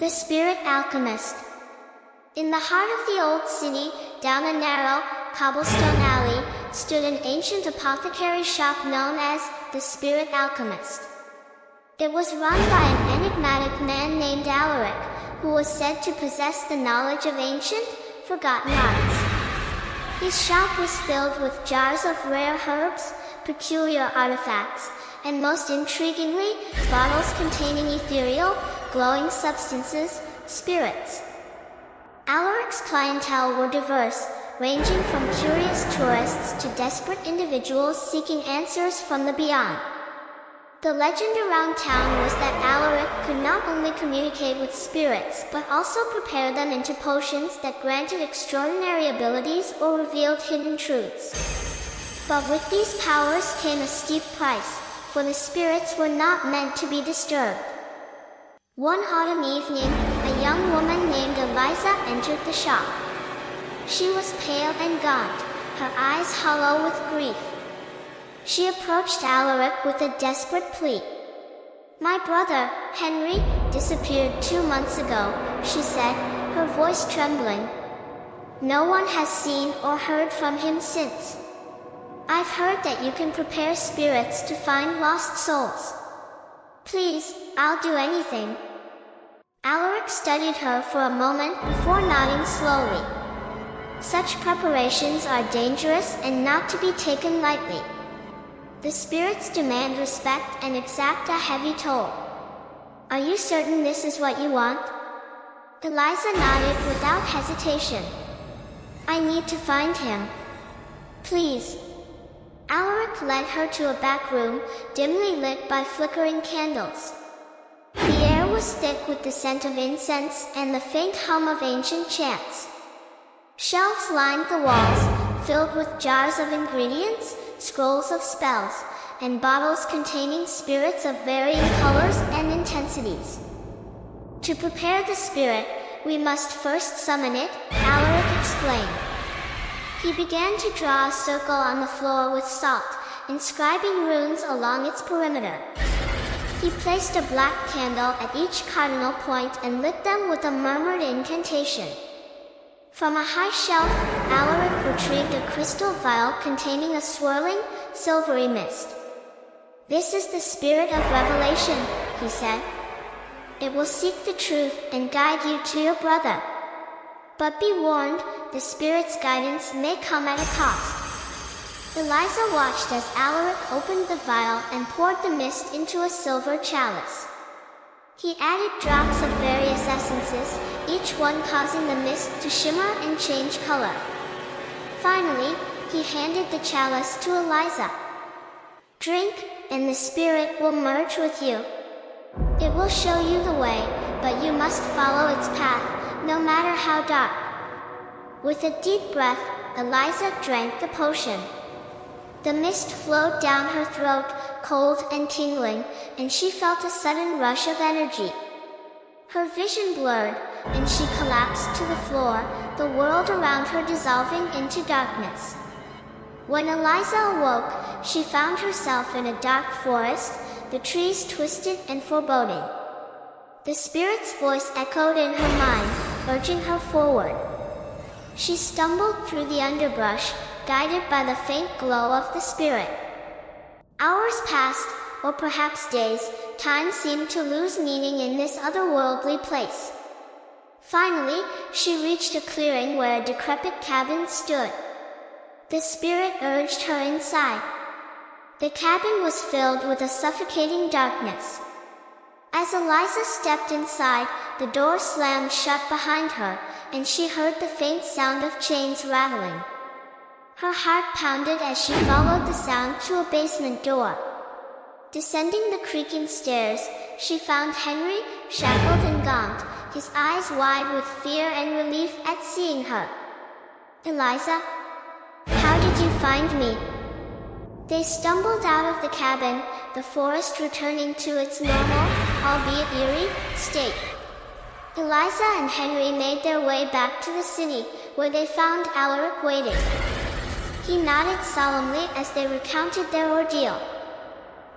The Spirit Alchemist. In the heart of the old city, down a narrow, cobblestone alley, stood an ancient apothecary shop known as the Spirit Alchemist. It was run by an enigmatic man named Alaric, who was said to possess the knowledge of ancient, forgotten arts. His shop was filled with jars of rare herbs, peculiar artifacts, and most intriguingly, bottles containing ethereal, glowing substances, spirits. Alaric's clientele were diverse, ranging from curious tourists to desperate individuals seeking answers from the beyond. The legend around town was that Alaric could not only communicate with spirits but also prepare them into potions that granted extraordinary abilities or revealed hidden truths. But with these powers came a steep price, for the spirits were not meant to be disturbed. One autumn evening, a young woman named Eliza entered the shop. She was pale and gaunt, her eyes hollow with grief. She approached Alaric with a desperate plea. "My brother, Henry, disappeared 2 months ago," she said, her voice trembling. "No one has seen or heard from him since. I've heard that you can prepare spirits to find lost souls. Please, I'll do anything." Alaric studied her for a moment before nodding slowly. Such preparations are dangerous and not to be taken lightly. The spirits demand respect and exact a heavy toll. "Are you certain this is what you want?" Eliza nodded without hesitation. "I need to find him. Please." Alaric led her to a back room, dimly lit by flickering candles. The air was thick with the scent of incense and the faint hum of ancient chants. Shelves lined the walls, filled with jars of ingredients, scrolls of spells, and bottles containing spirits of varying colors and intensities. "To prepare the spirit, we must first summon it," Alaric explained. He began to draw a circle on the floor with salt, inscribing runes along its perimeter. He placed a black candle at each cardinal point and lit them with a murmured incantation. From a high shelf, Alaric retrieved a crystal vial containing a swirling, silvery mist. "This is the spirit of revelation," he said. "It will seek the truth and guide you to your brother. But be warned, the spirit's guidance may come at a cost." Eliza watched as Alaric opened the vial and poured the mist into a silver chalice. He added drops of various essences, each one causing the mist to shimmer and change color. Finally, he handed the chalice to Eliza. "Drink, and the spirit will merge with you. It will show you the way, but you must follow its path, no matter how dark." With a deep breath, Eliza drank the potion. The mist flowed down her throat, cold and tingling, and she felt a sudden rush of energy. Her vision blurred, and she collapsed to the floor, the world around her dissolving into darkness. When Eliza awoke, she found herself in a dark forest, the trees twisted and foreboding. The spirit's voice echoed in her mind, urging her forward. She stumbled through the underbrush, guided by the faint glow of the spirit. Hours passed, or perhaps days. Time seemed to lose meaning in this otherworldly place. Finally, she reached a clearing where a decrepit cabin stood. The spirit urged her inside. The cabin was filled with a suffocating darkness. As Eliza stepped inside, the door slammed shut behind her, and she heard the faint sound of chains rattling. Her heart pounded as she followed the sound to a basement door. Descending the creaking stairs, she found Henry, shackled and gaunt, his eyes wide with fear and relief at seeing her. "Eliza, how did you find me?" They stumbled out of the cabin, the forest returning to its normal, albeit eerie, state. Eliza and Henry made their way back to the city, where they found Alaric waiting. He nodded solemnly as they recounted their ordeal.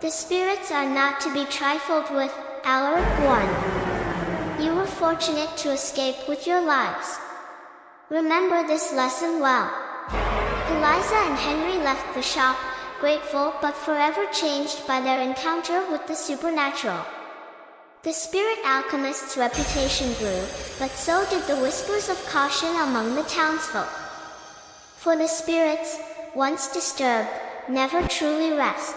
"The spirits are not to be trifled with," Alaric warned. you were fortunate to escape with your lives. Remember this lesson well. Eliza and Henry left the shop, grateful but forever changed by their encounter with the supernatural. The Spirit Alchemist's reputation grew, but so did the whispers of caution among the townsfolk. For the spirits, once disturbed, never truly rest.